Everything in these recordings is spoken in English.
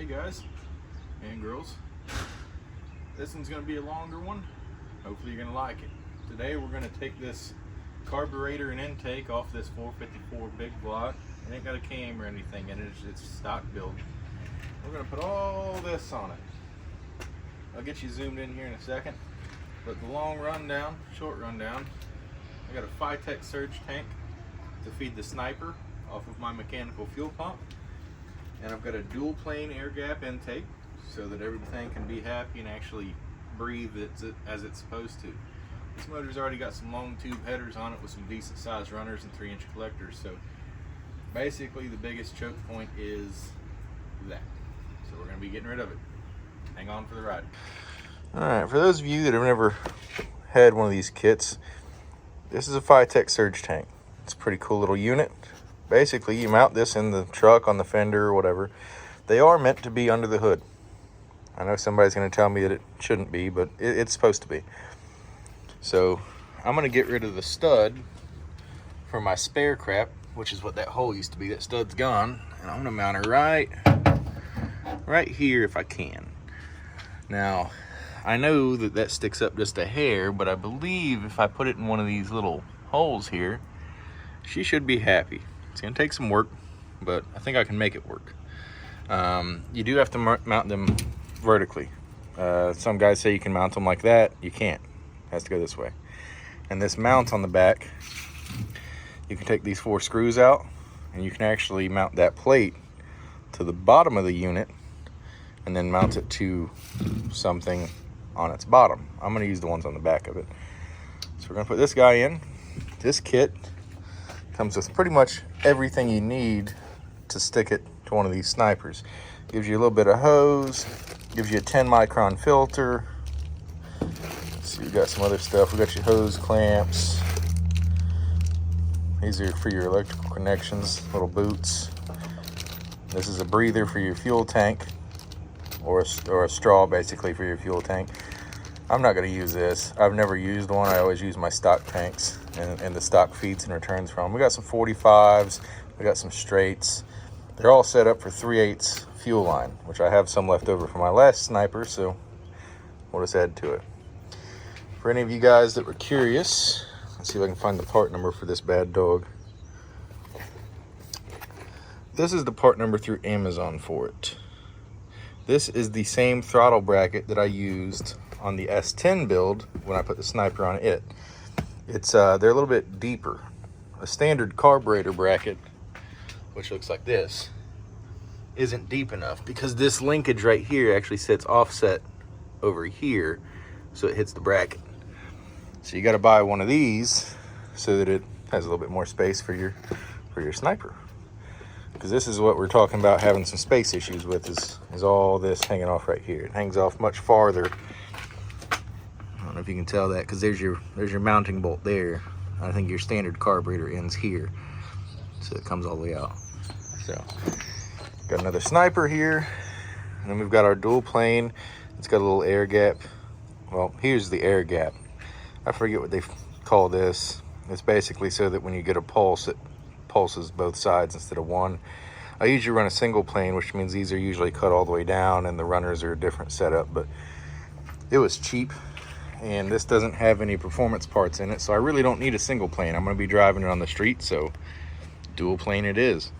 Hey guys and girls, this one's going to be a longer one. Hopefully you're going to like it. Today we're going to take this carburetor and intake off this 454 big block. It ain't got a cam or anything in it, it's stock build. We're going to put all this on it. I'll get you zoomed in here in a second, but the short rundown, I got a Phytech surge tank to feed the sniper off of my mechanical fuel pump. And I've got a dual plane air gap intake so that everything can be happy and actually breathe as it's supposed to. This motor's already got some long tube headers on it with some decent sized runners and 3-inch collectors. So basically the biggest choke point is that. So we're going to be getting rid of it. Hang on for the ride. Alright, for those of you that have never had one of these kits, this is a Phytech surge tank. It's a pretty cool little unit. Basically, you mount this in the truck, on the fender, or whatever. They are meant to be under the hood. I know somebody's going to tell me that it shouldn't be, but it's supposed to be. So, I'm going to get rid of the stud for my spare crap, which is what that hole used to be. That stud's gone. And I'm going to mount it right here if I can. Now, I know that sticks up just a hair, but I believe if I put it in one of these little holes here, she should be happy. It's gonna take some work, but I think I can make it work. You do have to mount them vertically. Some guys say you can mount them like that. You can't. It has to go this way. And this mount on the back, you can take these 4 screws out, and you can actually mount that plate to the bottom of the unit, and then mount it to something on its bottom. I'm gonna use the ones on the back of it. So we're gonna put this guy in. This kit comes with pretty much everything you need to stick it to one of these snipers. Gives you a little bit of hose, gives you a 10 micron filter. So you got some other stuff. We got your hose clamps. These are for your electrical connections, little boots. This is a breather for your fuel tank, or a straw basically for your fuel tank. I'm not going to use this. I've never used one. I always use my stock tanks and the stock feeds and returns from. We got some 45s. We got some straights. They're all set up for 3/8 fuel line, which I have some left over from my last sniper, so we'll just add to it. For any of you guys that were curious, let's see if I can find the part number for this bad dog. This is the part number through Amazon for it. This is the same throttle bracket that I used on the S10 build when I put the sniper on it. It's they're a little bit deeper. A standard carburetor bracket, which looks like this, isn't deep enough because this linkage right here actually sits offset over here, so it hits the bracket. So you got to buy one of these so that it has a little bit more space for your sniper. Because this is what we're talking about having some space issues with, is all this hanging off right here. It hangs off much farther. I don't know if you can tell that, because there's your mounting bolt there. I think your standard carburetor ends here, so it comes all the way out. So got another sniper here, and then we've got our dual plane. It's got a little air gap. Well, here's the air gap. I forget what they call this. It's basically so that when you get a pulse, it pulses both sides instead of one. I usually run a single plane, which means these are usually cut all the way down and the runners are a different setup, but it was cheap and this doesn't have any performance parts in it, so I really don't need a single plane. I'm going to be driving it on the street, so dual plane it is.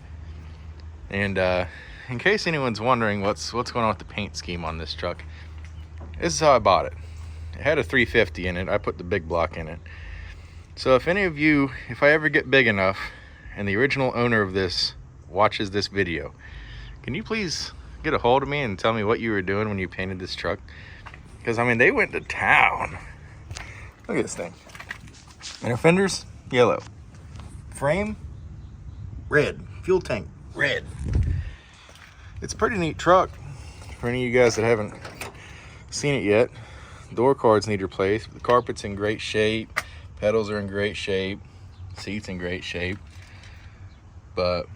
And in case anyone's wondering what's going on with the paint scheme on this truck, this is how I bought it. It had a 350 in it. I put the big block in it. So if any of you, if I ever get big enough and the original owner of this watches this video, can you please get a hold of me and tell me what you were doing when you painted this truck? Because I mean, they went to town. Look at this thing. Inner fenders, yellow. Frame, red. Fuel tank, red. It's a pretty neat truck. For any of you guys that haven't seen it yet, door cards need replaced. The carpet's in great shape. Pedals are in great shape. Seats in great shape. But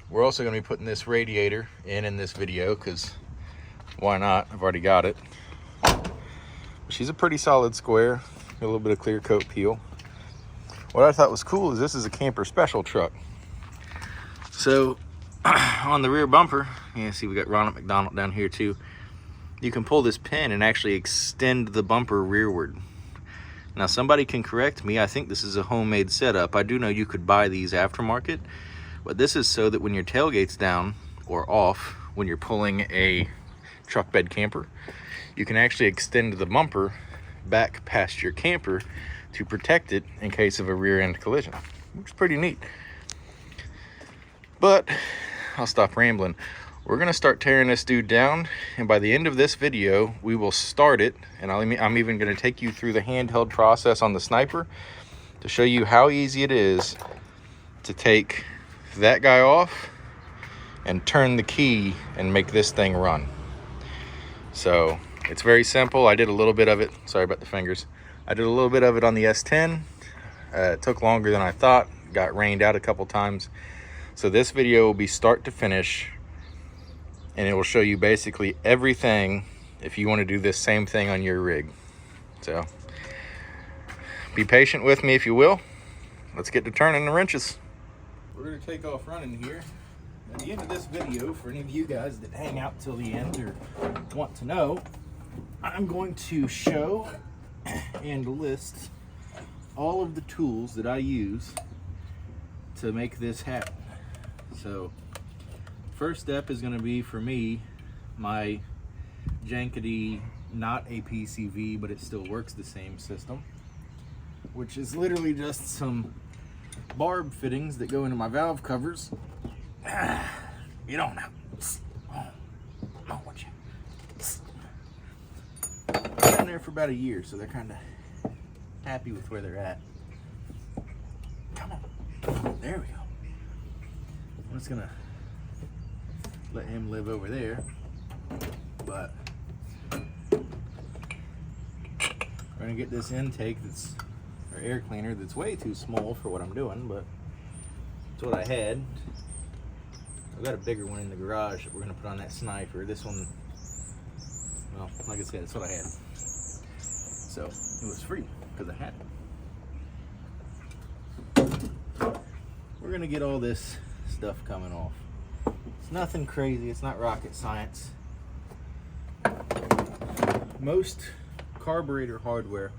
we're also going to be putting this radiator in this video, because why not? I've already got it. She's a pretty solid square. Got a little bit of clear coat peel. What I thought was cool is this is a camper special truck. So on the rear bumper, Yeah, see, we got Ronald McDonald down here too. You can pull this pin and actually extend the bumper rearward. Now, somebody can correct me. I think this is a homemade setup. I do know you could buy these aftermarket, but this is so that when your tailgate's down or off, when you're pulling a truck bed camper, you can actually extend the bumper back past your camper to protect it in case of a rear end collision, which is pretty neat. But I'll stop rambling. We're gonna start tearing this dude down, and by the end of this video, we will start it, and I'm even gonna take you through the handheld process on the Sniper to show you how easy it is to take that guy off and turn the key and make this thing run. So it's very simple. I did a little bit of it. Sorry about the fingers. I did a little bit of it on the S10. It took longer than I thought. Got rained out a couple times. So this video will be start to finish, and it will show you basically everything if you want to do this same thing on your rig. So be patient with me if you will. Let's get to turning the wrenches. We're going to take off running here. At the end of this video, for any of you guys that hang out till the end or want to know, I'm going to show and list all of the tools that I use to make this happen. So first step is going to be, for me, my jankety, not a PCV, but it still works the same system, which is literally just some barb fittings that go into my valve covers. You don't know. I want you. I've been there for about a year, so they're kind of happy with where they're at. Come on. There we go. I'm just gonna let him live over there, but we're gonna get this intake or air cleaner that's way too small for what I'm doing, but it's what I had. I've got a bigger one in the garage that we're gonna put on that Sniper. This one, well, like I said, it's what I had. So it was free because I had it. We're gonna get all this stuff coming off. It's nothing crazy, it's not rocket science. Most carburetor hardware,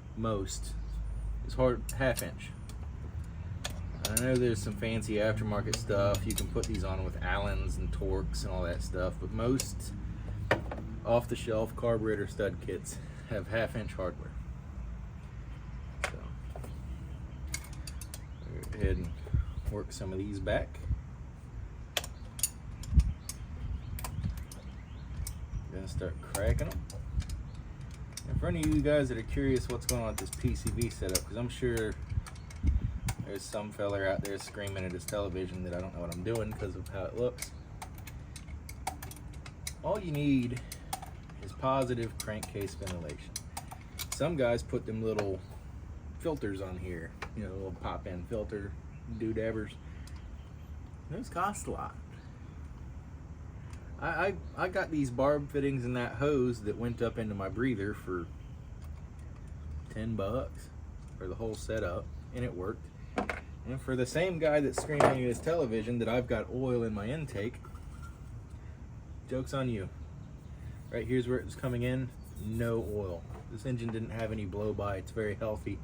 is hard half-inch. I know there's some fancy aftermarket stuff. You can put these on with Allens and Torx and all that stuff, but most off-the-shelf carburetor stud kits have half-inch hardware. So I'll go ahead and work some of these back. Gonna start cracking them. And for any of you guys that are curious what's going on with this PCV setup, because I'm sure there's some fella out there screaming at his television that I don't know what I'm doing because of how it looks. All you need is positive crankcase ventilation. Some guys put them little filters on here, you know, little pop-in filter doodabbers. Those cost a lot. I got these barb fittings and that hose that went up into my breather for $10 for the whole setup, and it worked. And for the same guy that's screaming at his television that I've got oil in my intake, joke's on you. Right here's where it was coming in, no oil. This engine didn't have any blow-by, it's very healthy.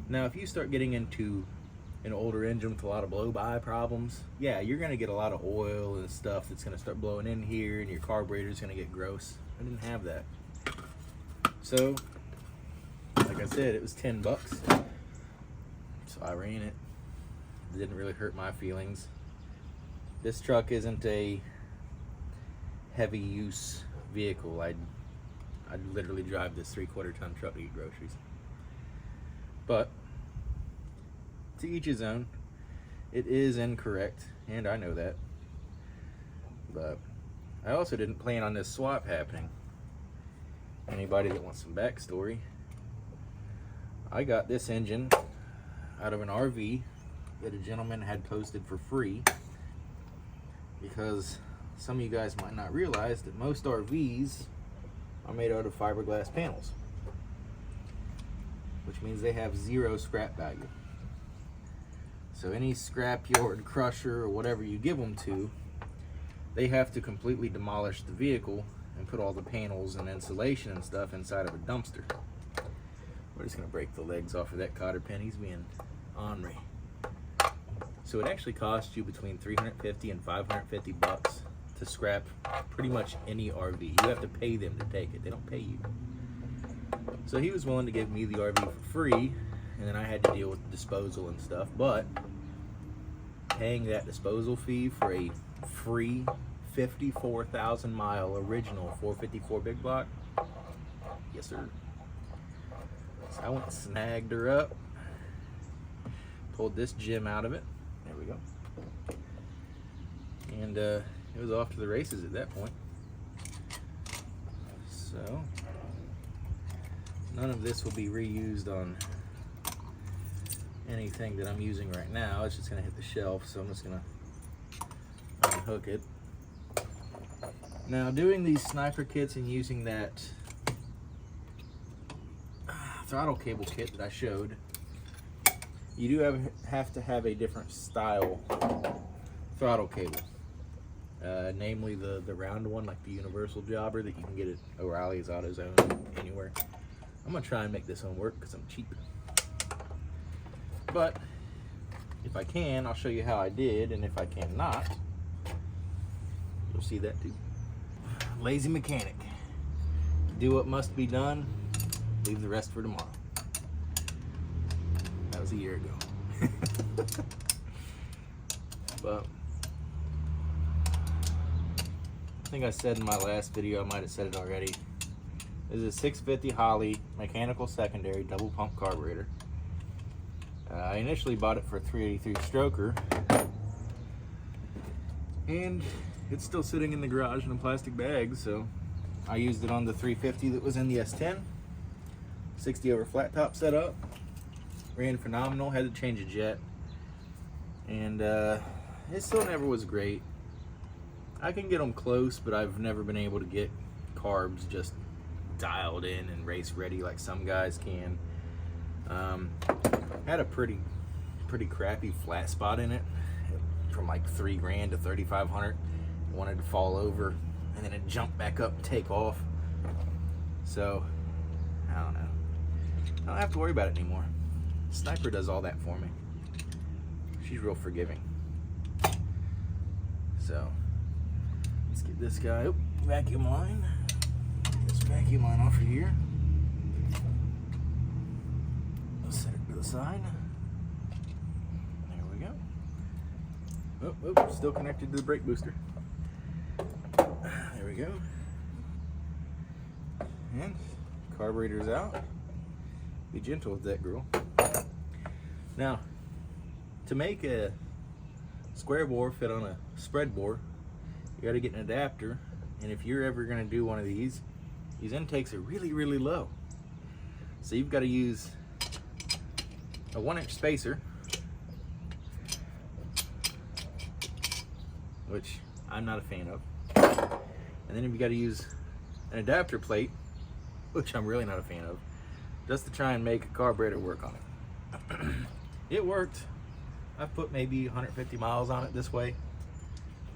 Now if you start getting into an older engine with a lot of blow-by problems, yeah, you're gonna get a lot of oil and stuff that's gonna start blowing in here, and your carburetor's gonna get gross. I didn't have that. So, like I said, it was $10. So I ran it. It didn't really hurt my feelings. This truck isn't a heavy use vehicle. I'd literally drive this 3/4 ton truck to get groceries. But to each his own. It is incorrect, and I know that. But I also didn't plan on this swap happening. Anybody that wants some backstory, I got this engine out of an RV that a gentleman had posted for free, because some of you guys might not realize that most RVs are made out of fiberglass panels, which means they have zero scrap value. So any scrapyard crusher or whatever you give them to, they have to completely demolish the vehicle and put all the panels and insulation and stuff inside of a dumpster. We're just gonna break the legs off of that cotter pin. He's being ornery. So it actually costs you between $350 and $550 to scrap pretty much any RV. You have to pay them to take it. They don't pay you. So he was willing to give me the RV for free, and then I had to deal with disposal and stuff. But paying that disposal fee for a free 54,000 mile original 454 big block, yes sir. So I went and snagged her up, pulled this gem out of it. There we go. And it was off to the races at that point. So none of this will be reused on anything that I'm using right now. It's just gonna hit the shelf, so I'm just gonna unhook it. Now, doing these sniper kits and using that throttle cable kit that I showed, you do have to have a different style throttle cable. Namely the round one, like the universal jobber that you can get at O'Reilly's, AutoZone, anywhere. I'm gonna try and make this one work because I'm cheap. But if I can, I'll show you how I did, and if I cannot, you'll see that too. Lazy mechanic. Do what must be done, leave the rest for tomorrow. That was a year ago. But I think I said in my last video, I might have said it already. This is a 650 Holley mechanical secondary double pump carburetor. I initially bought it for a 383 stroker, and it's still sitting in the garage in a plastic bag, so I used it on the 350 that was in the S10. 60 over flat top setup. Ran phenomenal, had to change a jet. And it still never was great. I can get them close, but I've never been able to get carbs just dialed in and race ready like some guys can. Had a pretty crappy flat spot in it, from like $3,000 to $3,500. Wanted to fall over, and then it jumped back up and take off. So I don't know. I don't have to worry about it anymore. Sniper does all that for me. She's real forgiving. So let's get this guy. Oh, vacuum line. Get this vacuum line off of here. Let's set it to the side. There we go. Oh, still connected to the brake booster. There we go. And carburetor's out. Be gentle with that girl. Now, to make a square bore fit on a spread bore, you got to get an adapter. And if you're ever going to do one of these intakes are really, really low. So you've got to use a 1-inch spacer, which I'm not a fan of. And then you've got to use an adapter plate, which I'm really not a fan of, just to try and make a carburetor work on it. It worked. I've put maybe 150 miles on it this way,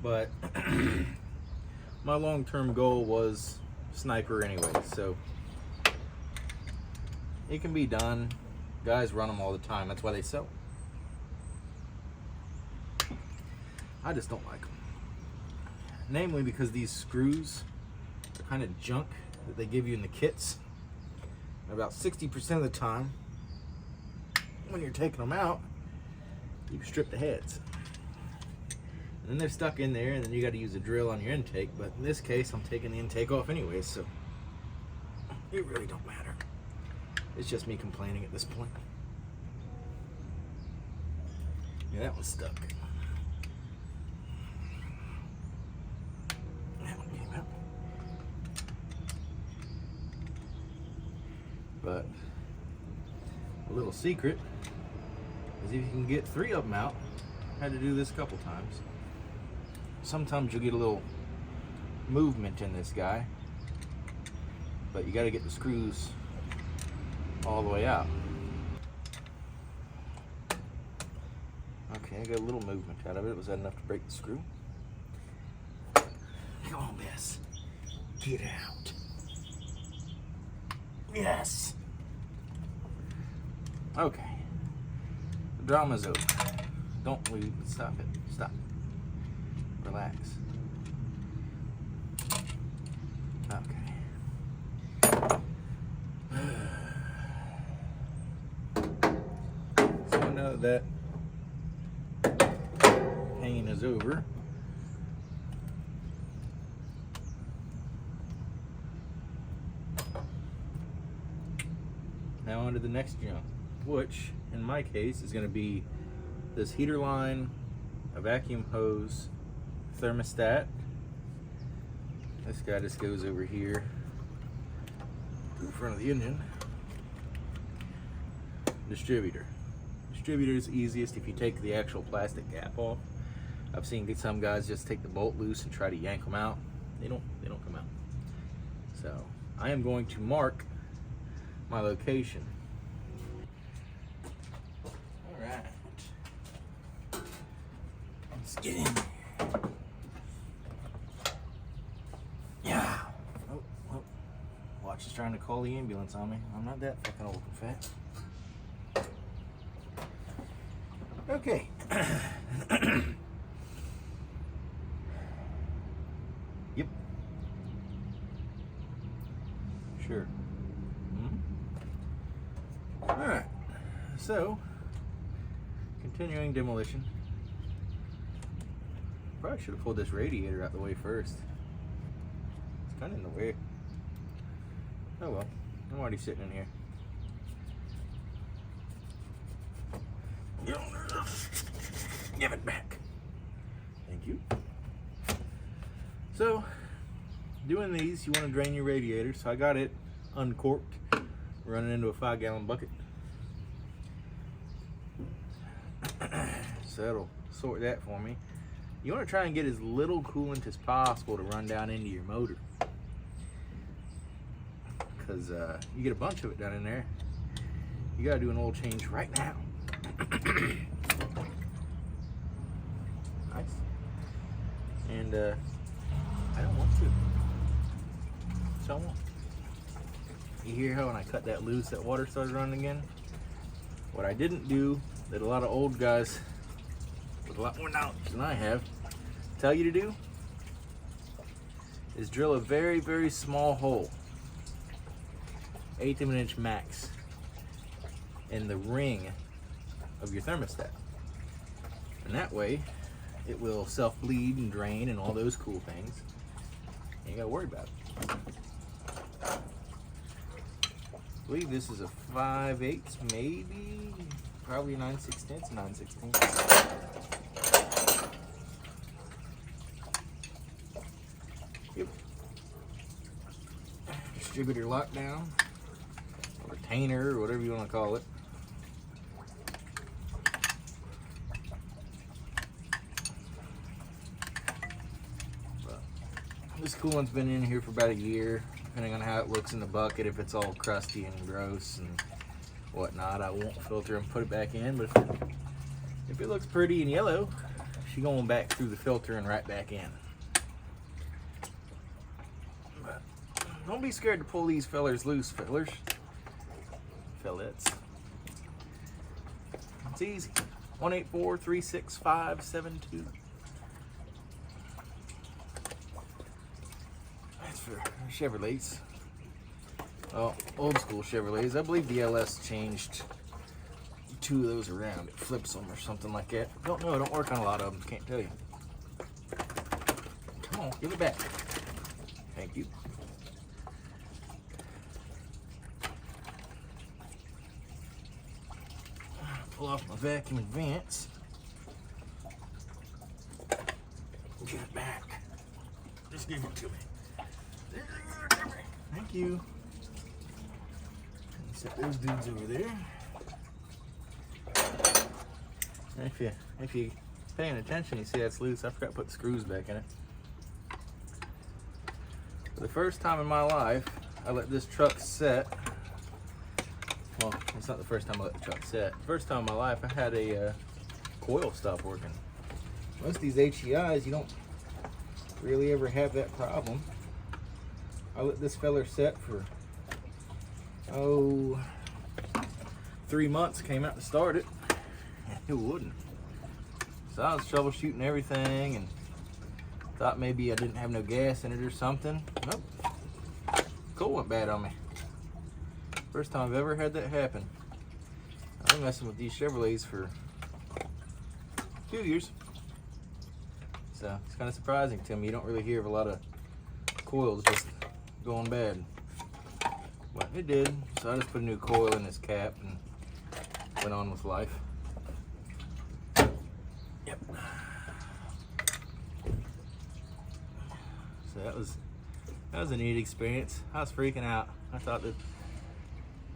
but my long-term goal was sniper anyway, so it can be done. Guys run them all the time. That's why they sell. I just don't like them. Namely because these screws are kind of junk that they give you in the kits. And about 60% of the time, when you're taking them out, you strip the heads. And then they're stuck in there, and then you got to use a drill on your intake. But in this case, I'm taking the intake off anyway, so it really don't matter. It's just me complaining at this point. Yeah, that one's stuck. That one came out. But a little secret is if you can get 3 of them out, I had to do this a couple times. Sometimes you'll get a little movement in this guy, but you got to get the screws all the way out. Okay, I got a little movement out of it. Was that enough to break the screw? Come on, Bess. Get out. Yes. Okay. The drama's over. Don't leave. Stop it. Stop. Relax. Okay. So now that pain is over, now on to the next junk, which in my case is going to be this heater line, a vacuum hose, thermostat. This guy just goes over here to the front of the engine. Distributor. Distributor is easiest if you take the actual plastic cap off. I've seen some guys just take the bolt loose and try to yank them out. They don't come out. So I am going to mark my location. All right. Let's get in there. Yeah. Oh. Watch is trying to call the ambulance on me. I'm not that fucking old and fat. Okay. Yep. Sure. All right. So, continuing demolition. Probably should have pulled this radiator out the way first. It's kind of in the way. Oh well. I'm already sitting in here. Give it back. Thank you. So, doing these, you want to drain your radiator. So I got it uncorked, running into a 5-gallon bucket. So that'll sort that for me. You want to try and get as little coolant as possible to run down into your motor, because you get a bunch of it down in there. You got to do an oil change right now. Nice. And I don't want to. So I won't. You hear how when I cut that loose, that water started running again? What I didn't do, that a lot of old guys with a lot more knowledge than I have tell you to do, is drill a very, very small hole, 1/8 of an inch max, in the ring of your thermostat. And that way, it will self-bleed and drain and all those cool things. You ain't gotta worry about it. I believe this is a 5/8, maybe, probably 9/16, 9/16. Yep. Distributor lockdown, or retainer, or whatever you want to call it. This coolant's been in here for about a year, depending on how it looks in the bucket. If it's all crusty and gross and whatnot, I won't filter and put it back in. But if it looks pretty and yellow, she's going back through the filter and right back in. But don't be scared to pull these fellers loose, fellers. Fellets. It's easy. 1-8436572. For Chevrolets. Oh, old school Chevrolets. I believe the LS changed 2 of those around. It flips them or something like that. Don't know. I don't work on a lot of them. Can't tell you. Come on, give it back. Thank you. Pull off my vacuum advance. Give it back. Just give it to me. Thank you. Set those dudes over there. And if you paying attention, you see that's loose. I forgot to put the screws back in it. For the first time in my life, I let this truck set. Well, it's not the first time I let the truck set. The first time in my life, I had a coil stop working. Most of these HEIs, you don't really ever have that problem. I let this feller set for 3 months, came out to start it, and it wouldn't. So I was troubleshooting everything and thought maybe I didn't have no gas in it or something. Nope. Cool went bad on me. First time I've ever had that happen. I've been messing with these Chevrolets for a few years. So it's kind of surprising to me. You don't really hear of a lot of coils just going bad. But it did. So I just put a new coil in this cap and went on with life. Yep. So that was a neat experience. I was freaking out. I thought that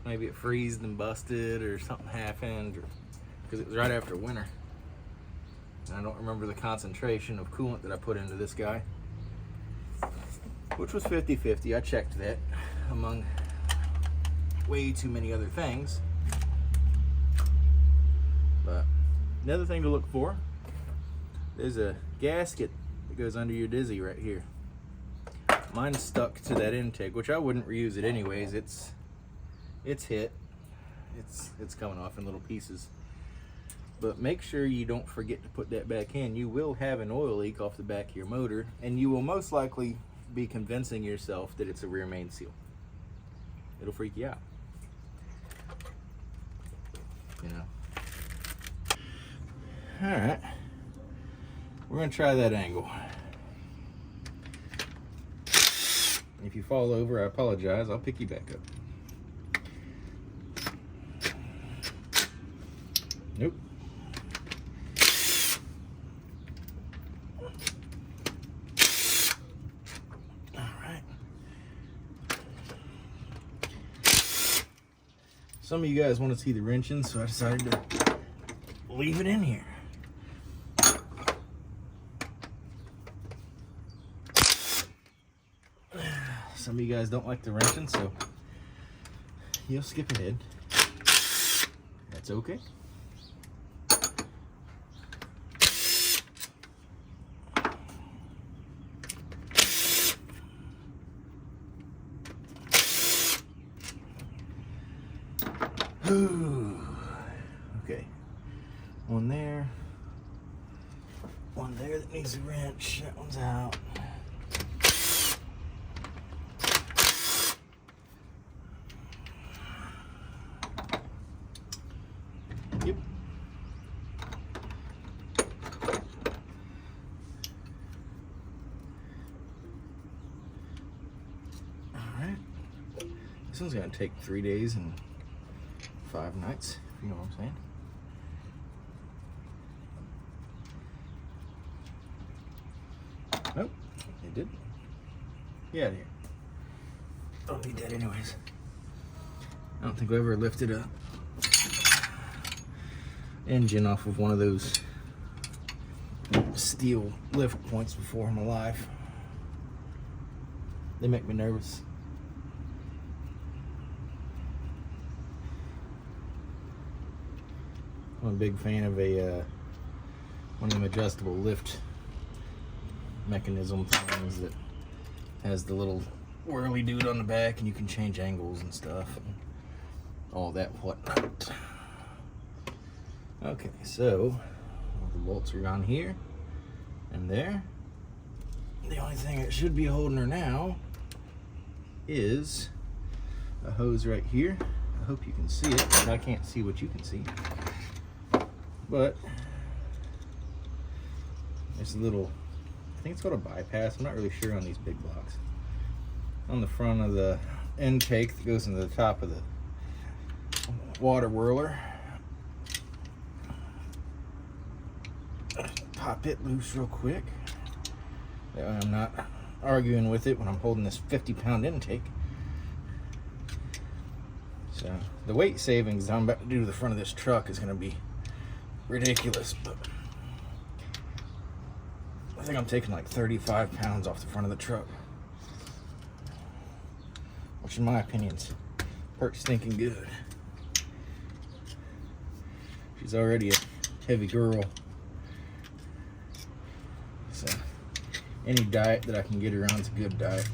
maybe it freezed and busted or something happened, because it was right after winter. And I don't remember the concentration of coolant that I put into this guy, which was 50-50. I checked that among way too many other things. But another thing to look for, there's a gasket that goes under your dizzy right here. Mine's stuck to that intake, which I wouldn't reuse it anyways. It's hit. It's coming off in little pieces. But make sure you don't forget to put that back in. You will have an oil leak off the back of your motor, and you will most likely be convincing yourself that it's a rear main seal. It'll freak you out. You know. Alright. We're gonna try that angle. If you fall over, I apologize. I'll pick you back up. Nope. All right. Some of you guys want to see the wrenching, so I decided to leave it in here. Some of you guys don't like the wrenching, so you'll skip ahead. That's okay. Okay, one there that needs a wrench. That one's out. Yep. All right. This one's gonna take 3 days and 5 nights, if you know what I'm saying. Nope, it did. Get out of here. Don't need that anyways. I don't think I ever lifted a engine off of one of those steel lift points before in my life. They make me nervous. I'm a big fan of one of them adjustable lift mechanism things that has the little whirly dude on the back, and you can change angles and stuff and all that whatnot. Okay, so the bolts are on here and there. The only thing that should be holding her now is a hose right here. I hope you can see it, but I can't see what you can see. But there's a little, I think it's called a bypass. I'm not really sure on these big blocks. On the front of the intake that goes into the top of the water whirler. Pop it loose real quick. That way I'm not arguing with it when I'm holding this 50-pound intake. So the weight savings I'm about to do to the front of this truck is going to be ridiculous, but I think I'm taking like 35 pounds off the front of the truck, which in my opinion's pretty stinking good. She's already a heavy girl, so any diet that I can get around is a good diet.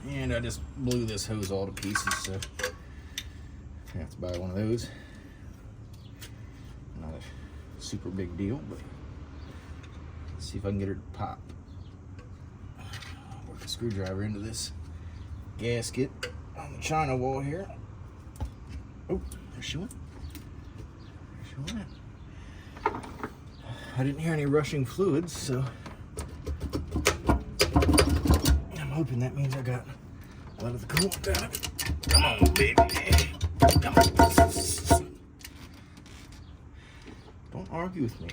And I just blew this hose all to pieces, so I have to buy one of those. Not a super big deal, but let's see if I can get her to pop. Work a screwdriver into this gasket on the China wall here. Oh, there she went. There she went. I didn't hear any rushing fluids, so I'm hoping that means I got a lot of the coolant out of it. Come on, baby. Come on. Don't argue with me.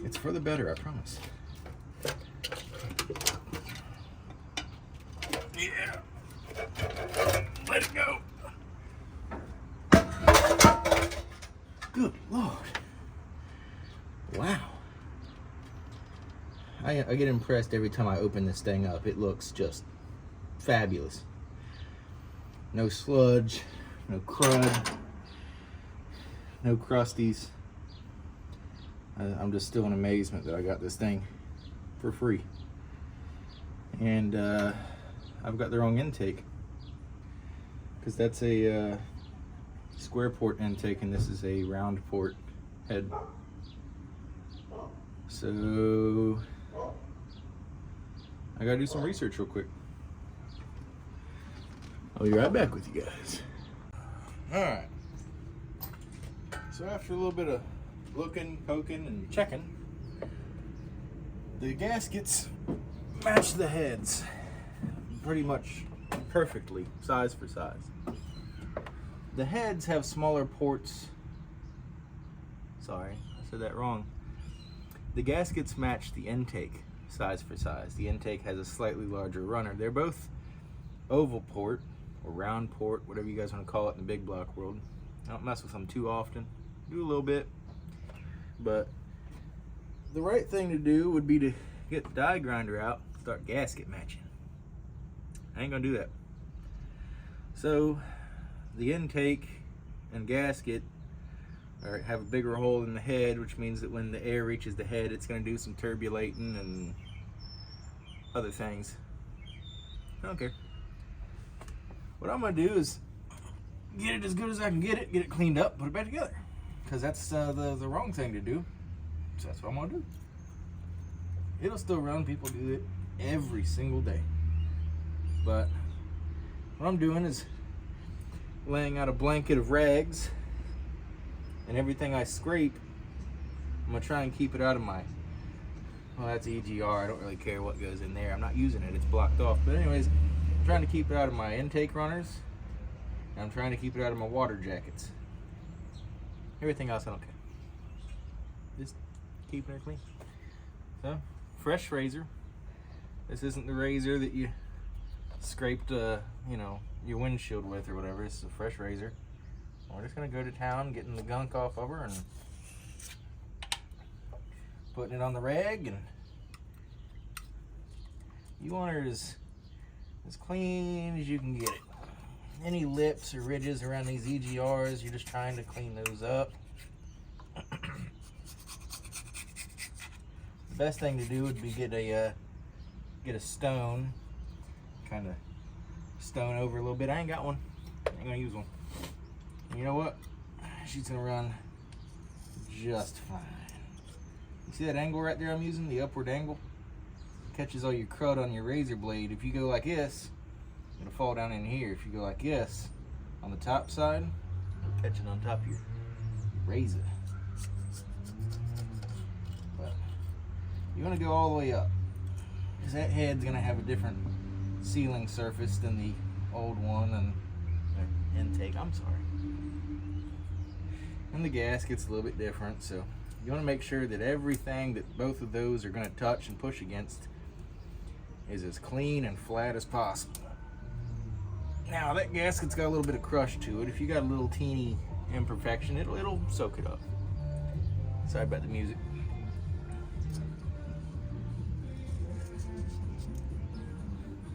It's for the better, I promise. Yeah. Let it go. Good Lord. Wow. I get impressed every time I open this thing up. It looks just fabulous. No sludge, no crud, no crusties. I'm just still in amazement that I got this thing for free. And I've got the wrong intake, because that's a square port intake and this is a round port head. So I gotta do some research real quick. I'll be right back with you guys. Alright. So after a little bit of looking, poking, and checking, the gaskets match the heads pretty much perfectly, size for size. The heads have smaller ports. Sorry, I said that wrong. The gaskets match the intake size for size. The intake has a slightly larger runner. They're both oval port or round port, whatever you guys want to call it in the big block world. I don't mess with them too often. Do a little bit, but the right thing to do would be to get the die grinder out and start gasket matching. I ain't gonna do that. So the intake and gasket have a bigger hole in the head, which means that when the air reaches the head, it's going to do some turbulating and other things. I don't care. What I'm going to do is get it as good as I can get it cleaned up, put it back together. Because that's the wrong thing to do. So that's what I'm going to do. It'll still run. People do it every single day. But what I'm doing is laying out a blanket of rags, and everything I scrape, I'm gonna try and keep it out of my, well, that's EGR, I don't really care what goes in there. I'm not using it, it's blocked off. But anyways, I'm trying to keep it out of my intake runners, and I'm trying to keep it out of my water jackets. Everything else I don't care. Just keeping it clean. So, fresh razor. This isn't the razor that you scraped you know, your windshield with or whatever. This is a fresh razor. We're just gonna go to town, getting the gunk off of her and putting it on the rag, and you want her as clean as you can get it. Any lips or ridges around these EGRs, you're just trying to clean those up. The best thing to do would be get a stone, kind of stone over a little bit. I ain't got one. I ain't gonna use one. And you know what? She's gonna run just fine. You see that angle right there I'm using, the upward angle? It catches all your crud on your razor blade. If you go like this, it'll fall down in here. If you go like this, on the top side, it'll catch it on top of your razor. But you wanna go all the way up, because that head's gonna have a different sealing surface than the old one, and intake, I'm sorry. And the gasket's a little bit different, so you want to make sure that everything that both of those are going to touch and push against is as clean and flat as possible. Now that gasket's got a little bit of crush to it. If you got a little teeny imperfection, it'll soak it up. Sorry about the music.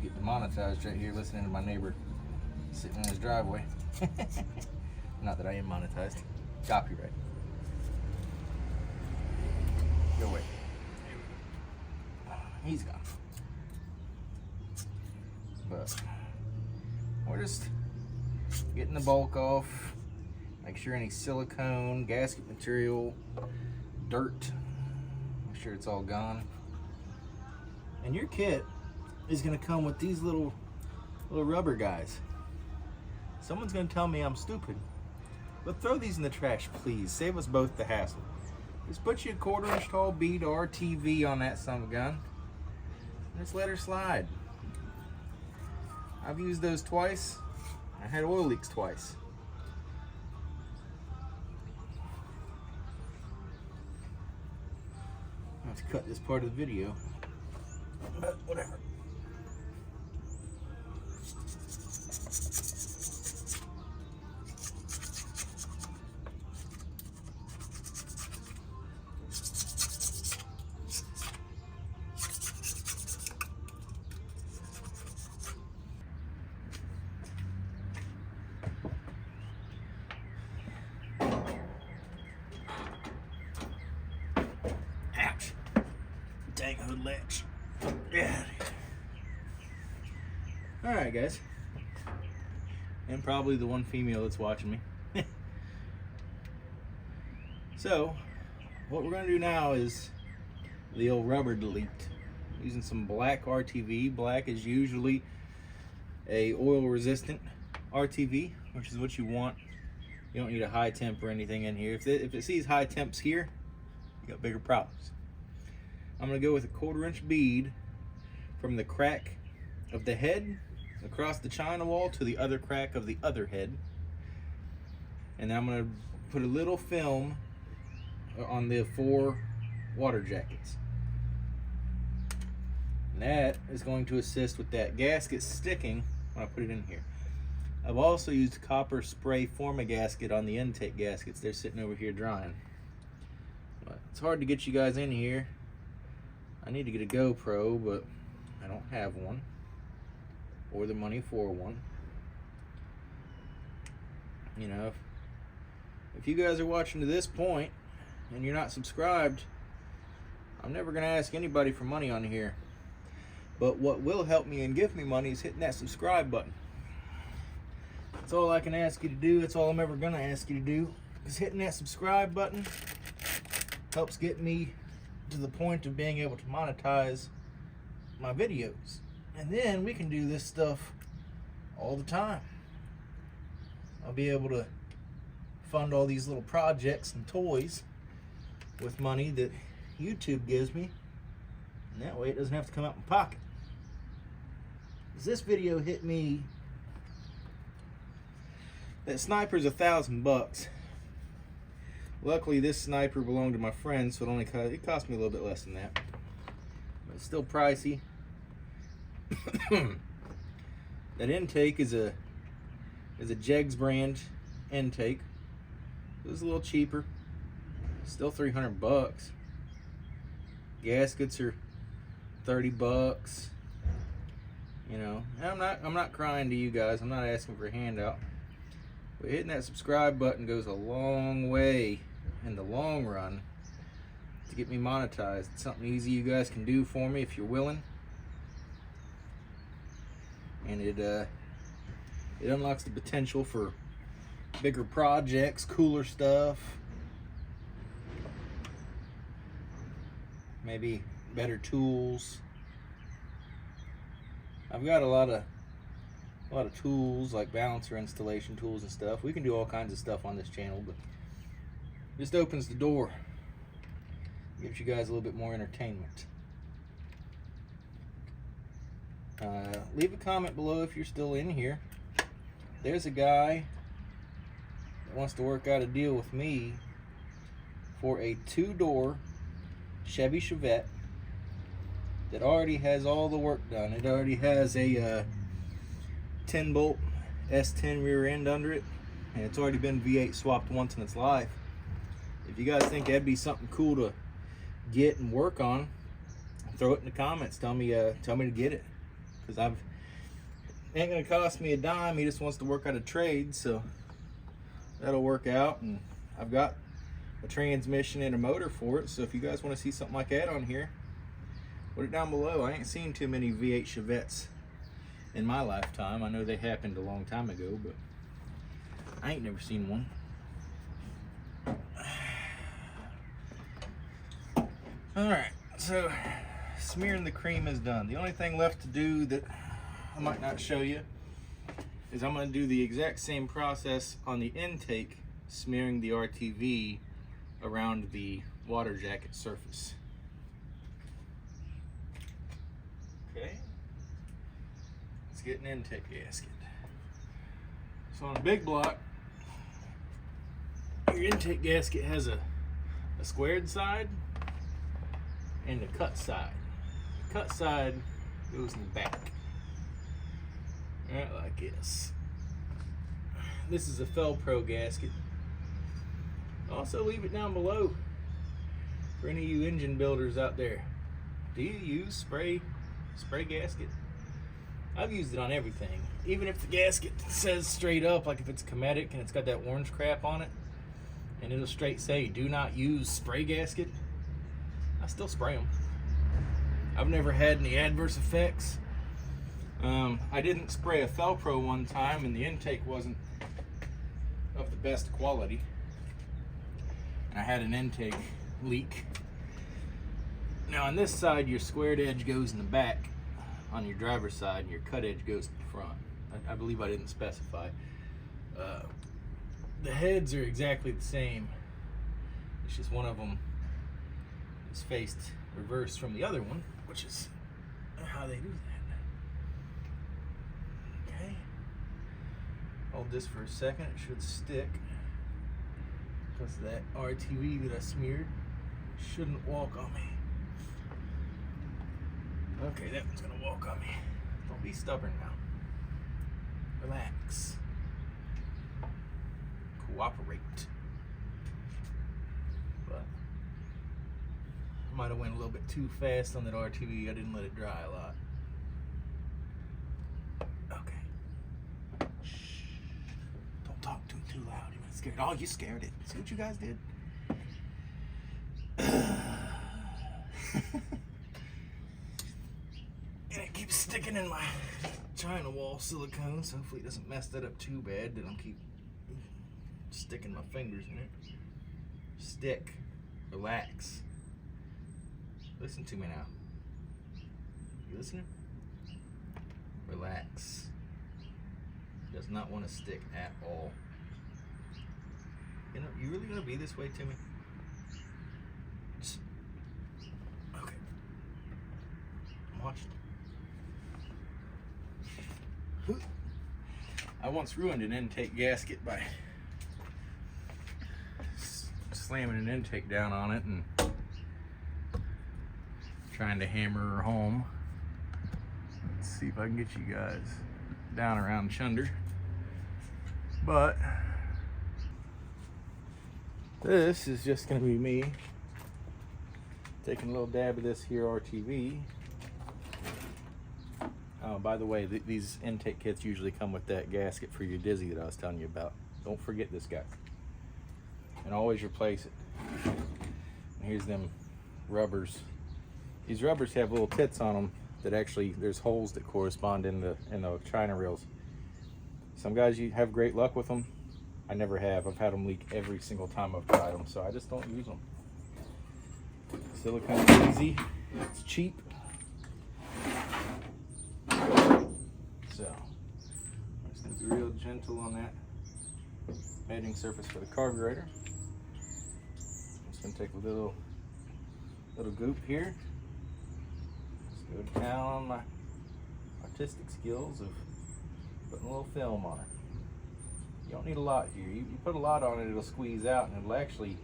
Get demonetized right here listening to my neighbor sitting in his driveway. Not that I am monetized. Copyright. Go away. He's gone. But we're just getting the bulk off. Make sure any silicone, gasket material, dirt, make sure it's all gone. And your kit is gonna come with these little rubber guys. Someone's gonna tell me I'm stupid, but throw these in the trash, please. Save us both the hassle. Just put you a 1/4 inch tall bead RTV on that son of a gun. Just let her slide. I've used those twice. I had oil leaks twice. I have to cut this part of the video, but whatever. Ouch. Dang hood latch. Yeah. Alright guys. And probably the one female that's watching me. So, what we're going to do now is the old rubber delete. Using some black RTV. Black is usually a oil resistant RTV, which is what you want. You don't need a high temp or anything in here. If it sees high temps here, you got bigger problems. I'm going to go with a 1/4 inch bead from the crack of the head across the china wall to the other crack of the other head. And then I'm going to put a little film on the 4 water jackets. And that is going to assist with that gasket sticking when I put it in here. I've also used copper spray forma gasket on the intake gaskets. They're sitting over here drying. But it's hard to get you guys in here. I need to get a GoPro, but I don't have one, or the money for one. You know, if you guys are watching to this point and you're not subscribed, I'm never going to ask anybody for money on here. But what will help me and give me money is hitting that subscribe button. That's all I can ask you to do. That's all I'm ever going to ask you to do, is hitting that subscribe button. Helps get me to the point of being able to monetize my videos. And then we can do this stuff all the time. I'll be able to fund all these little projects and toys with money that YouTube gives me. And that way it doesn't have to come out of my pocket. This video hit me, that sniper's $1,000. Luckily this sniper belonged to my friend, so it cost me a little bit less than that. But it's still pricey. That intake is a Jugs brand intake. It was a little cheaper. Still $300. Gaskets are $30. You know, and I'm not crying to you guys. I'm not asking for a handout. But hitting that subscribe button goes a long way in the long run to get me monetized. It's something easy you guys can do for me if you're willing. And it unlocks the potential for bigger projects, cooler stuff, maybe better tools. I've got a lot of tools, like balancer installation tools and stuff. We can do all kinds of stuff on this channel, but just opens the door, gives you guys a little bit more entertainment. Leave a comment below if you're still in here. There's a guy that wants to work out a deal with me for a 2-door Chevy Chevette that already has all the work done. It already has a 10-bolt S10 rear end under it, and it's already been V8 swapped once in its life. If you guys think that'd be something cool to get and work on, throw it in the comments. Tell me to get it, because it ain't gonna cost me a dime. He just wants to work out a trade, so that'll work out. And I've got a transmission and a motor for it, so if you guys want to see something like that on here, Put it down below. I ain't seen too many V8 Chevettes in my lifetime. I know they happened a long time ago, but I ain't never seen one. Alright, so smearing the cream is done. The only thing left to do that I might not show you is I'm going to do the exact same process on the intake, smearing the RTV around the water jacket surface. Okay, let's get an intake gasket. So on a big block, your intake gasket has a squared side and the cut side. The cut side goes in the back, right like this. This is a Felpro gasket. Also leave it down below for any of you engine builders out there. Do you use spray gasket? I've used it on everything. Even if the gasket says straight up, like if it's Cometic and it's got that orange crap on it, and it'll straight say, do not use spray gasket, I still spray them. I've never had any adverse effects. I didn't spray a Felpro one time and the intake wasn't of the best quality. And I had an intake leak. Now on this side, your squared edge goes in the back on your driver's side and your cut edge goes in the front. I believe I didn't specify. The heads are exactly the same. It's just one of them is faced reverse from the other one, which is how they do that. Okay. Hold this for a second. It should stick because that RTV that I smeared shouldn't walk on me. Okay, that one's gonna walk on me. Don't be stubborn now. Relax. Cooperate. But I might have went a little bit too fast on that RTV. I didn't let it dry a lot. Okay. Shh. Don't talk too loud. You might scare it. Oh, you scared it. See what you guys did? And it keeps sticking in my China wall silicone, so hopefully it doesn't mess that up too bad that I'm keep sticking my fingers in it. Stick. Relax. Listen to me now. You listening? Relax. Does not want to stick at all. You know, you really gonna be this way to me? Just, okay. I'm watching. I once ruined an intake gasket by slamming an intake down on it and trying to hammer her home. Let's see if I can get you guys down around Chunder. But this is just going to be me taking a little dab of this here RTV. Oh, by the way, these intake kits usually come with that gasket for your Dizzy that I was telling you about. Don't forget this guy. And always replace it. And here's them rubbers. These rubbers have little tits on them that actually, there's holes that correspond in the China reels. Some guys you have great luck with them. I never have. I've had them leak every single time I've tried them, so I just don't use them. Silicone's easy. It's cheap. So I'm just going to be real gentle on that bedding surface for the carburetor. I'm just going to take a little goop here. Just go down on my artistic skills of putting a little film on it. You don't need a lot here. You put a lot on it, it'll squeeze out and it'll actually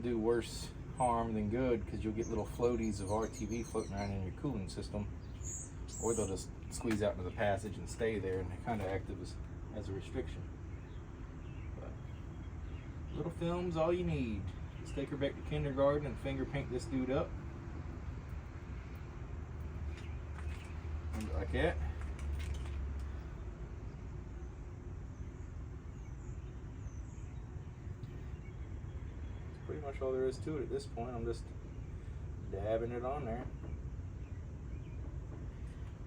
do worse harm than good because you'll get little floaties of RTV floating around in your cooling system, or they'll just squeeze out into the passage and stay there, and they kind of act as a restriction. But little film's all you need. Just take her back to kindergarten and finger paint this dude up. Like that. That's pretty much all there is to it at this point. I'm just dabbing it on there.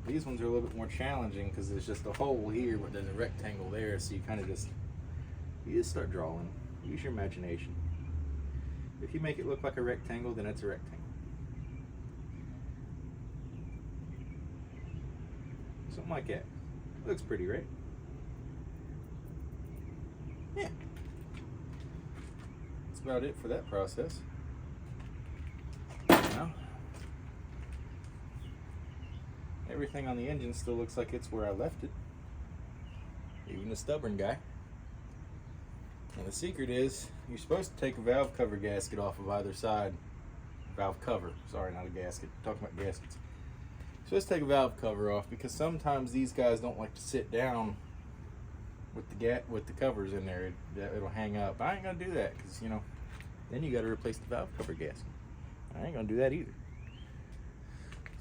These ones are a little bit more challenging because there's just a hole here, but there's a rectangle there, so you kind of just start drawing. Use your imagination. If you make it look like a rectangle, then it's a rectangle. Something like that. Looks pretty, right? Yeah. That's about it for that process. Now, everything on the engine still looks like it's where I left it. Even the stubborn guy. And the secret is, you're supposed to take a valve cover gasket off of either side. Valve cover, sorry, not a gasket. I'm talking about gaskets. You're supposed to take a valve cover off because sometimes these guys don't like to sit down with the covers in there. It'll hang up. I ain't gonna do that because, you know, then you got to replace the valve cover gasket. I ain't gonna do that either.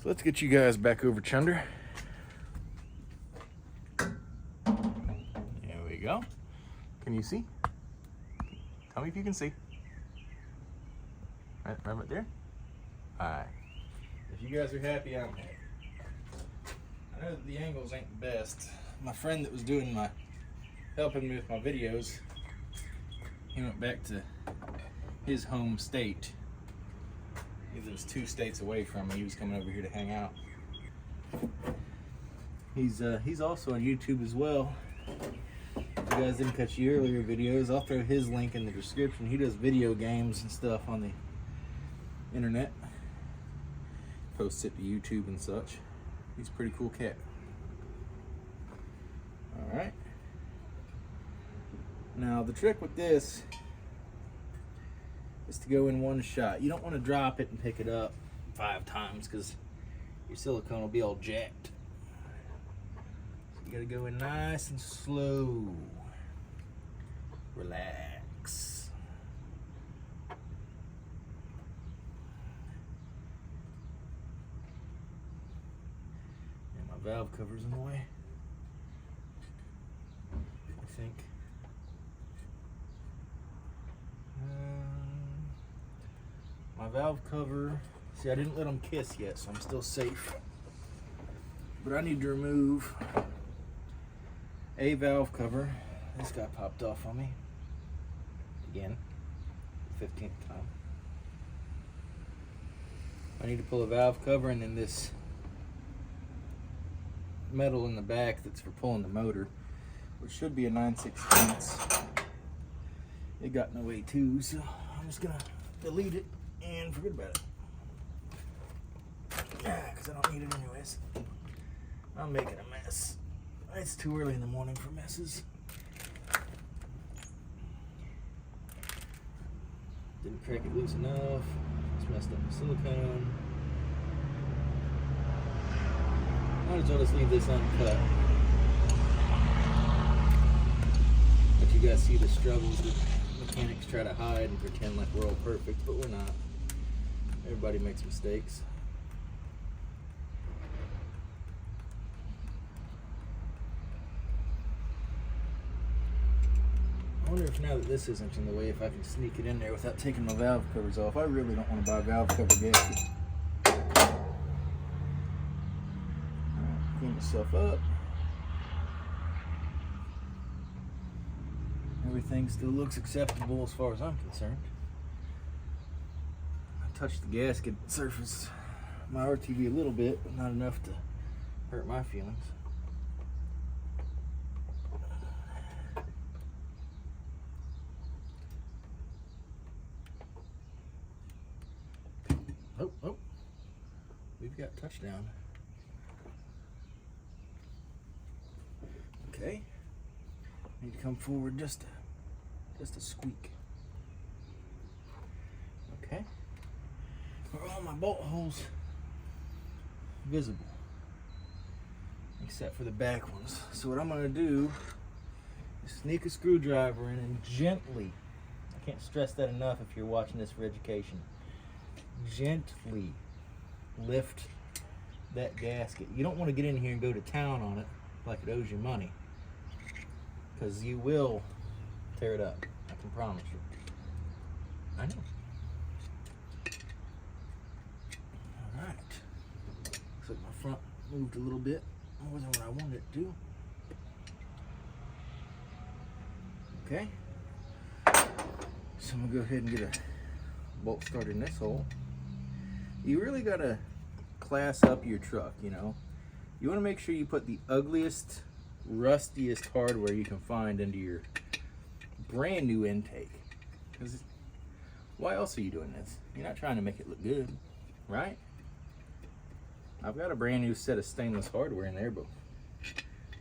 So let's get you guys back over chunder. There we go. Can you see? Tell me if you can see. Right there? Alright. If you guys are happy, I'm happy. I know that the angles ain't the best. My friend that was helping me with my videos, he went back to his home state. He was 2 states away from me. He was coming over here to hang out. He's also on YouTube as well. If you guys didn't catch the earlier videos, I'll throw his link in the description. He does video games and stuff on the internet. Posts it to YouTube and such. He's a pretty cool cat. Alright. Now the trick with this is to go in one shot. You don't want to drop it and pick it up 5 times because your silicone will be all jacked. So you gotta go in nice and slow. Relax. And my valve cover's in the way, I think. My valve cover, see, I didn't let them kiss yet, so I'm still safe. But I need to remove a valve cover. This guy popped off on me. Again, the 15th time. I need to pull a valve cover, and then this metal in the back that's for pulling the motor, which should be a 9/16. It got in the way too, so I'm just gonna delete it and forget about it. Because I don't need it anyways. I'm making a mess. It's too early in the morning for messes. Didn't crack it loose enough. Just messed up the silicone. Might as well just leave this uncut. Let you guys see the struggles that mechanics try to hide and pretend like we're all perfect, but we're not. Everybody makes mistakes. I wonder if now that this isn't in the way, if I can sneak it in there without taking my valve covers off. I really don't want to buy a valve cover gasket. Alright, clean myself up. Everything still looks acceptable as far as I'm concerned. I touched the gasket surface, my RTV a little bit, but not enough to hurt my feelings. Oh, we've got touchdown. Okay, need to come forward just a squeak. Okay, are all my bolt holes visible except for the back ones? So what I'm going to do is sneak a screwdriver in and gently, I can't stress that enough if you're watching this for education, gently lift that gasket. You don't want to get in here and go to town on it like it owes you money, because you will tear it up, I can promise you. I know. Alright, looks like my front moved a little bit more than what I wanted it to. Okay. So I'm gonna go ahead and get a bolt started in this hole. You really gotta class up your truck, you know. You wanna make sure you put the ugliest, rustiest hardware you can find into your brand new intake. Because why else are you doing this? You're not trying to make it look good, right? I've got a brand new set of stainless hardware in there, but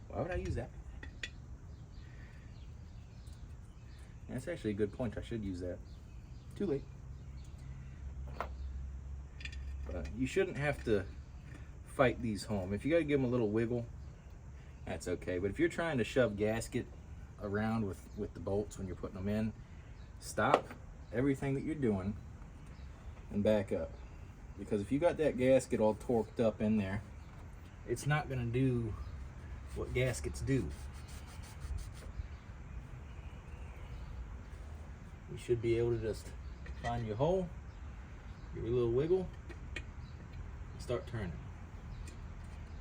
why would I use that? That's actually a good point. I should use that. Too late. But you shouldn't have to fight these home. If you got to give them a little wiggle, that's okay. But if you're trying to shove gasket around with the bolts when you're putting them in, stop everything that you're doing and back up. Because if you got that gasket all torqued up in there, it's not going to do what gaskets do. You should be able to just find your hole, give it a little wiggle, and start turning.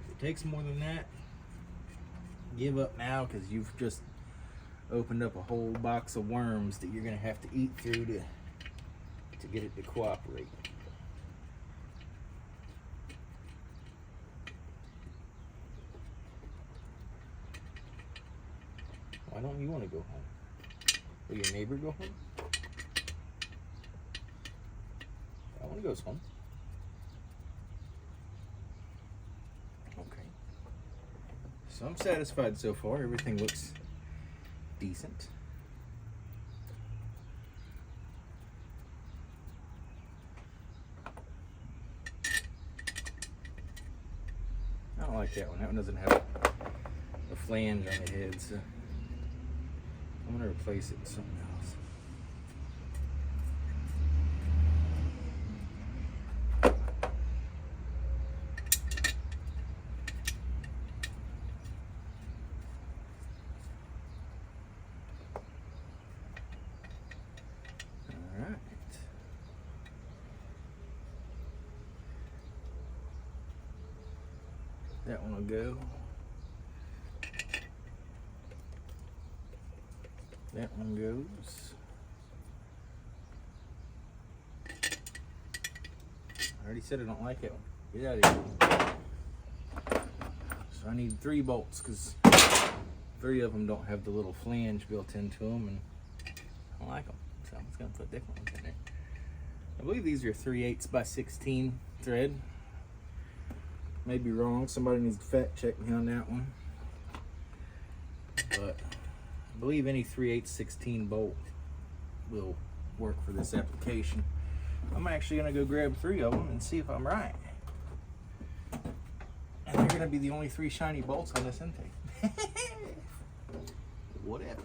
If it takes more than that, give up now, because you've just opened up a whole box of worms that you're going to have to eat through to get it to cooperate. Why don't you want to go home? Will your neighbor go home? I want to go home. Okay. So I'm satisfied so far. Everything looks decent. I don't like that one. That one doesn't have a flange on the head, so I'm going to replace it with something else. Alright. That one will go. That one goes. I already said I don't like that one. Get out of here. So I need 3 bolts because 3 of them don't have the little flange built into them, and I don't like them. So I'm just gonna put different ones in there. I believe these are 3/8 by 16 thread. May be wrong. Somebody needs to fact check me on that one. But I believe any 3/8 16 bolt will work for this application. I'm actually going to go grab 3 of them and see if I'm right. And they're going to be the only 3 shiny bolts on this intake. Whatever.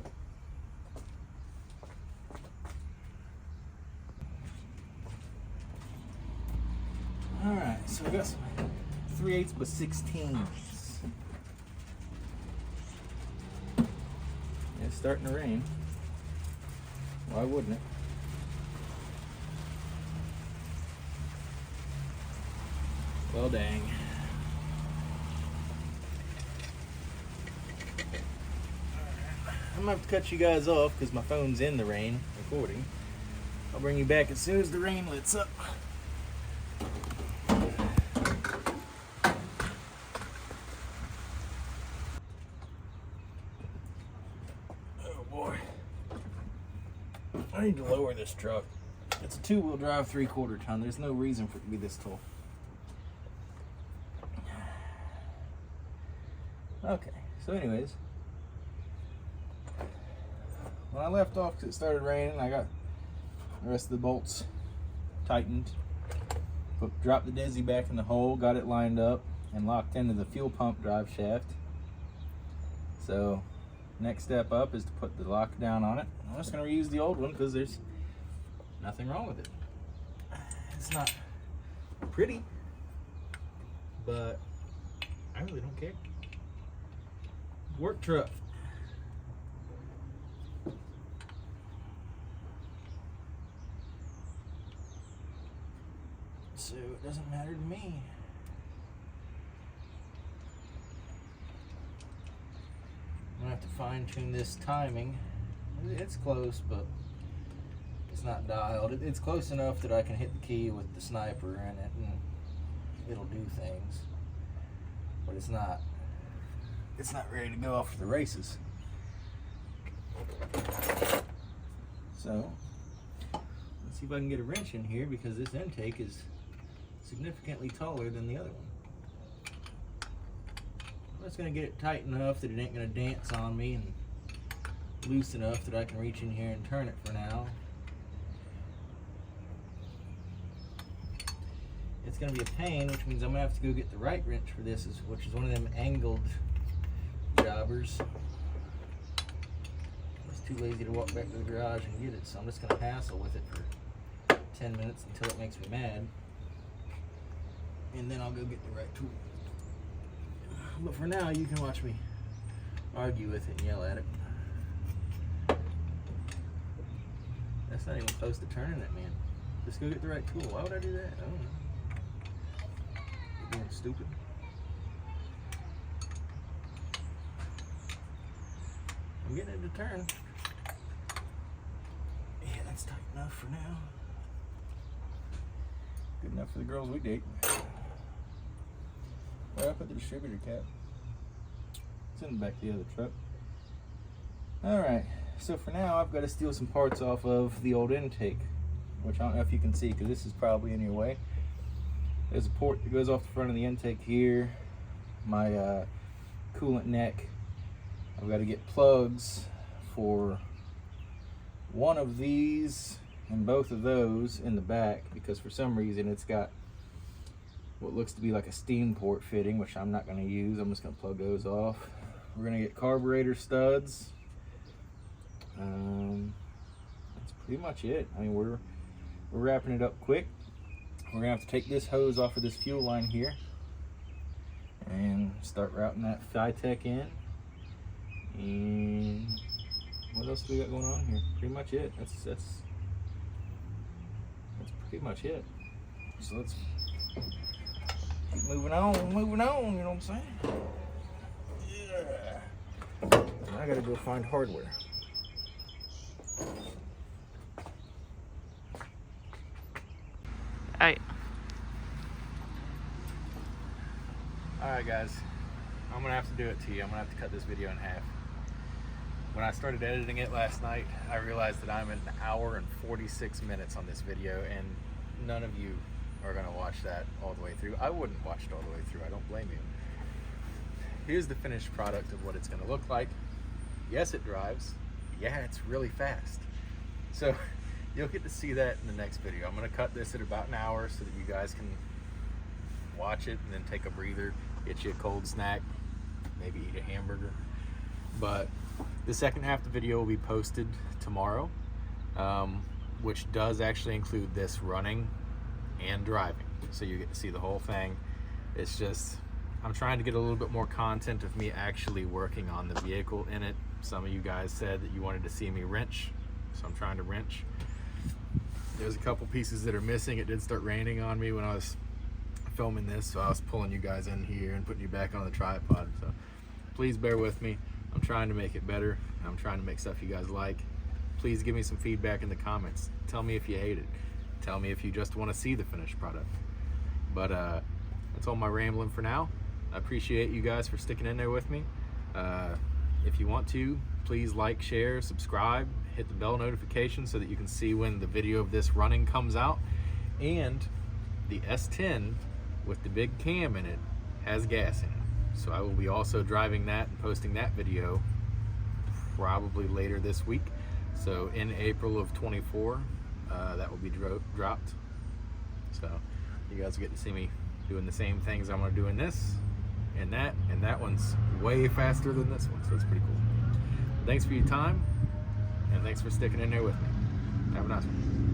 Alright, so we got some 3/8 by 16s. It's starting to rain. Why wouldn't it? Well, dang. I'm gonna have to cut you guys off because my phone's in the rain recording. I'll bring you back as soon as the rain lets up. Oh boy. I need to lower this truck. It's a 2-wheel drive 3/4 ton. There's no reason for it to be this tall. Okay, so anyways, when I left off because it started raining, I got the rest of the bolts tightened, dropped the Desi back in the hole, got it lined up and locked into the fuel pump drive shaft. So next step up is to put the lock down on it. I'm just going to reuse the old one because there's nothing wrong with it. It's not pretty, but I really don't care. Work truck. So it doesn't matter to me. have to fine tune this timing. It's close, but it's not dialed. It's close enough that I can hit the key with the sniper in it and it'll do things. But it's not ready to go off for the races. So let's see if I can get a wrench in here, because this intake is significantly taller than the other one. I'm just gonna get it tight enough that it ain't gonna dance on me, and loose enough that I can reach in here and turn it for now. It's gonna be a pain, which means I'm gonna have to go get the right wrench for this, which is one of them angled jobbers. I was too lazy to walk back to the garage and get it, so I'm just gonna hassle with it for 10 minutes until it makes me mad. And then I'll go get the right tool. But for now, you can watch me argue with it and yell at it. That's not even close to turning it, man. Just go get the right tool. Why would I do that? I don't know. You're being stupid. I'm getting it to turn. Yeah, that's tight enough for now. Good enough for the girls we date. Where I put the distributor cap? It's in the back of the other truck. Alright, so for now I've got to steal some parts off of the old intake, which I don't know if you can see because this is probably in your way. There's a port that goes off the front of the intake here, my coolant neck. I've got to get plugs for one of these and both of those in the back, because for some reason it's got what looks to be like a steam port fitting, which I'm not going to use. I'm just going to plug those off. We're going to get carburetor studs. That's pretty much it. I mean, we're wrapping it up quick. We're going to have to take this hose off of this fuel line here and start routing that Fi-Tech in. And what else do we got going on here? Pretty much it. That's pretty much it. So let's keep moving on, you know what I'm saying? Yeah. I gotta go find hardware. Alright guys, I'm gonna have to do it to you. I'm gonna have to cut this video in half. When I started editing it last night, I realized that I'm at 1 hour and 46 minutes on this video, and none of you are gonna watch that all the way through. I wouldn't watch it all the way through, I don't blame you. Here's the finished product of what it's gonna look like. Yes, it drives. Yeah, it's really fast. So you'll get to see that in the next video. I'm gonna cut this at about 1 hour so that you guys can watch it and then take a breather, get you a cold snack, maybe eat a hamburger. But the second half of the video will be posted tomorrow, which does actually include this running and driving. So you get to see the whole thing. It's just, I'm trying to get a little bit more content of me actually working on the vehicle in it. Some of you guys said that you wanted to see me wrench, so I'm trying to wrench. There's a couple pieces that are missing. It did start raining on me when I was filming this, so I was pulling you guys in here and putting you back on the tripod. So please bear with me. I'm trying to make it better. I'm trying to make stuff you guys like. Please give me some feedback in the comments. Tell me if you hate it. Tell me if you just want to see the finished product. But that's all my rambling for now. I appreciate you guys for sticking in there with me. If you want to, please like, share, subscribe, hit the bell notification so that you can see when the video of this running comes out. And the S10 with the big cam in it has gas in it. So I will be also driving that and posting that video probably later this week. So in April of 24, that will be dropped. So you guys get to see me doing the same things I'm gonna do in this and that one's way faster than this one, so it's pretty cool. Thanks for your time, and thanks for sticking in there with me. Have a nice one.